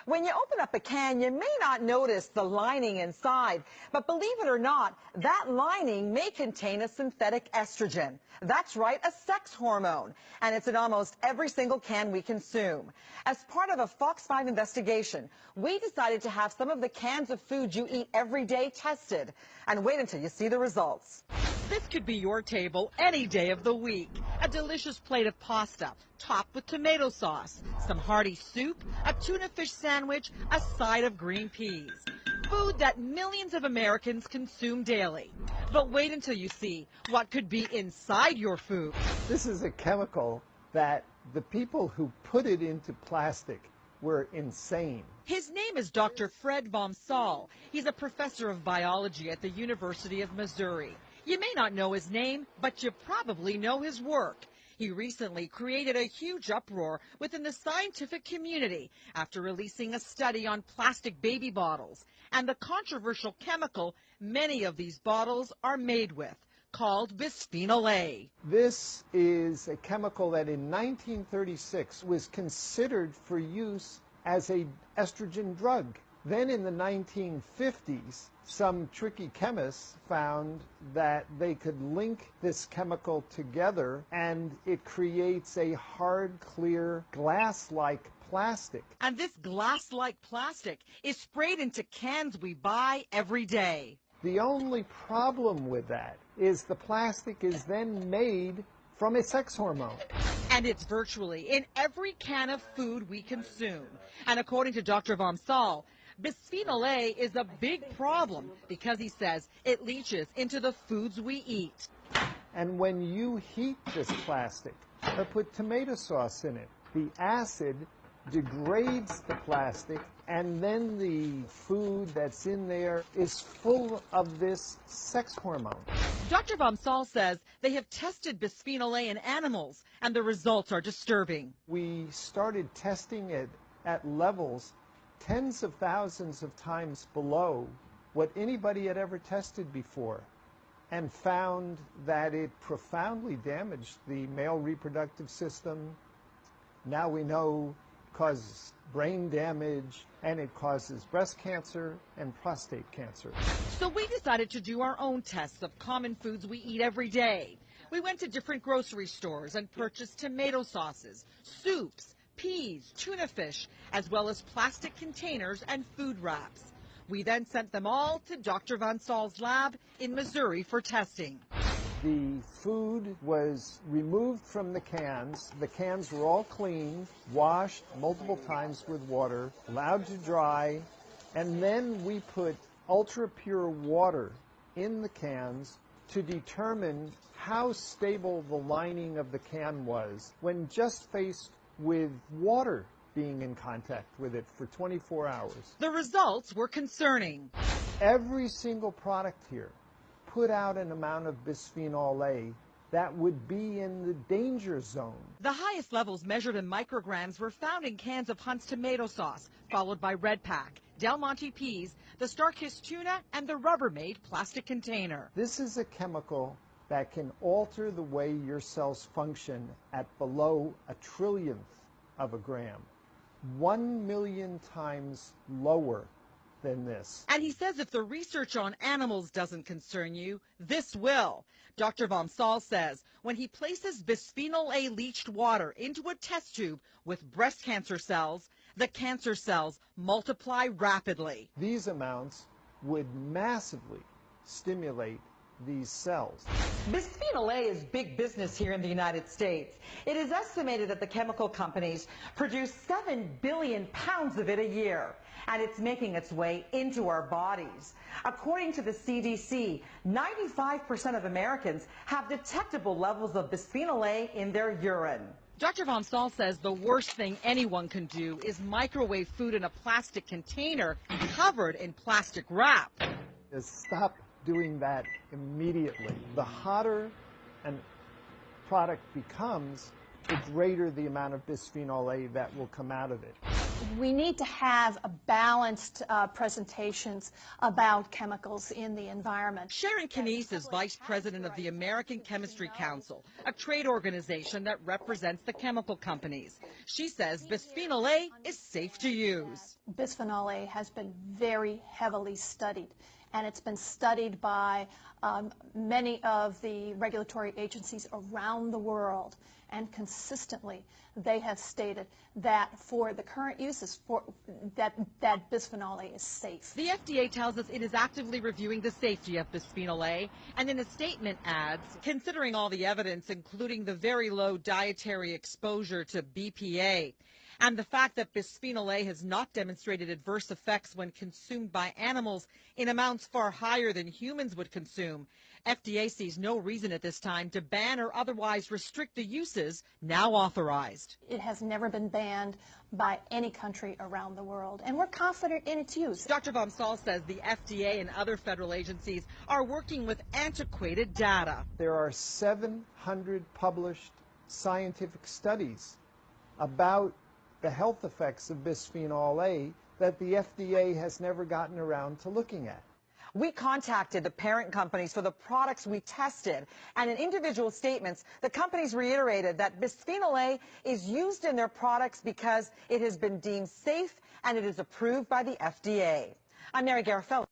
When you open up a can, you may not notice the lining inside, but believe it or not, that lining may contain a synthetic estrogen. That's right, a sex hormone, and it's in almost every single can we consume. As part of a Fox 5 investigation, we decided to have some of the cans of food you eat every day tested, and wait until you see the results. This could be your table any day of the week. A delicious plate of pasta, topped with tomato sauce, some hearty soup, a tuna fish sandwich, a side of green peas. Food that millions of Americans consume daily. But wait until you see what could be inside your food. This is a chemical that the people who put it into plastic were insane. His name is Dr. Fred Vom Saal. He's a professor of biology at the University of Missouri. You may not know his name, but you probably know his work. He recently created a huge uproar within the scientific community after releasing a study on plastic baby bottles and the controversial chemical many of these bottles are made with, called bisphenol A. This is a chemical that in 1936 was considered for use as an estrogen drug. Then in the 1950s, some tricky chemists found that they could link this chemical together and it creates a hard, clear, glass-like plastic. And this glass-like plastic is sprayed into cans we buy every day. The only problem with that is the plastic is then made from a sex hormone. And it's virtually in every can of food we consume. And according to Dr. Vom Saal, bisphenol A is a big problem because he says it leaches into the foods we eat. And when you heat this plastic or put tomato sauce in it, the acid degrades the plastic and then the food that's in there is full of this sex hormone. Dr. Vom Saal says they have tested bisphenol A in animals and the results are disturbing. We started testing it at levels tens of thousands of times below what anybody had ever tested before and found that it profoundly damaged the male reproductive system. Now we know it causes brain damage and it causes breast cancer and prostate cancer. So we decided to do our own tests of common foods we eat every day. We went to different grocery stores and purchased tomato sauces, soups, peas, tuna fish, as well as plastic containers and food wraps. We then sent them all to Dr. Vom Saal's lab in Missouri for testing. The food was removed from the cans. The cans were all cleaned, washed multiple times with water, allowed to dry, and then we put ultra pure water in the cans to determine how stable the lining of the can was when just faced with water being in contact with it for 24 hours. The results were concerning. Every single product here put out an amount of bisphenol A that would be in the danger zone. The highest levels measured in micrograms were found in cans of Hunt's tomato sauce, followed by Red Pack, Del Monte peas, the Starkist tuna, and the Rubbermaid plastic container. This is a chemical that can alter the way your cells function at below a trillionth of a gram, 1 million times lower than this. And he says if the research on animals doesn't concern you, this will. Dr. Vom Saal says when he places bisphenol A leached water into a test tube with breast cancer cells, the cancer cells multiply rapidly. These amounts would massively stimulate these cells. Bisphenol A is big business here in the United States. It is estimated that the chemical companies produce 7 billion pounds of it a year, and it's making its way into our bodies. According to the CDC, 95% of Americans have detectable levels of bisphenol A in their urine. Dr. Vom Saal says the worst thing anyone can do is microwave food in a plastic container covered in plastic wrap. Stop doing that immediately. The hotter a product becomes, the greater the amount of bisphenol A that will come out of it. We need to have a balanced presentations about chemicals in the environment. Sharon Knies is vice president of the American Chemistry Council, a trade organization that represents the chemical companies. She says bisphenol A is safe to use. Bisphenol A has been very heavily studied, and it's been studied by many of the regulatory agencies around the world, and consistently they have stated that for the current uses, that bisphenol A is safe. The FDA tells us it is actively reviewing the safety of bisphenol A, and in a statement adds, considering all the evidence, including the very low dietary exposure to BPA, and the fact that bisphenol A has not demonstrated adverse effects when consumed by animals in amounts far higher than humans would consume, FDA sees no reason at this time to ban or otherwise restrict the uses now authorized. It has never been banned by any country around the world, and we're confident in its use. Dr. Vom Saal says the FDA and other federal agencies are working with antiquated data. There are 700 published scientific studies about the health effects of bisphenol A that the FDA has never gotten around to looking at. We contacted the parent companies for the products we tested, and in individual statements, the companies reiterated that bisphenol A is used in their products because it has been deemed safe and it is approved by the FDA. I'm Mary Garofalo.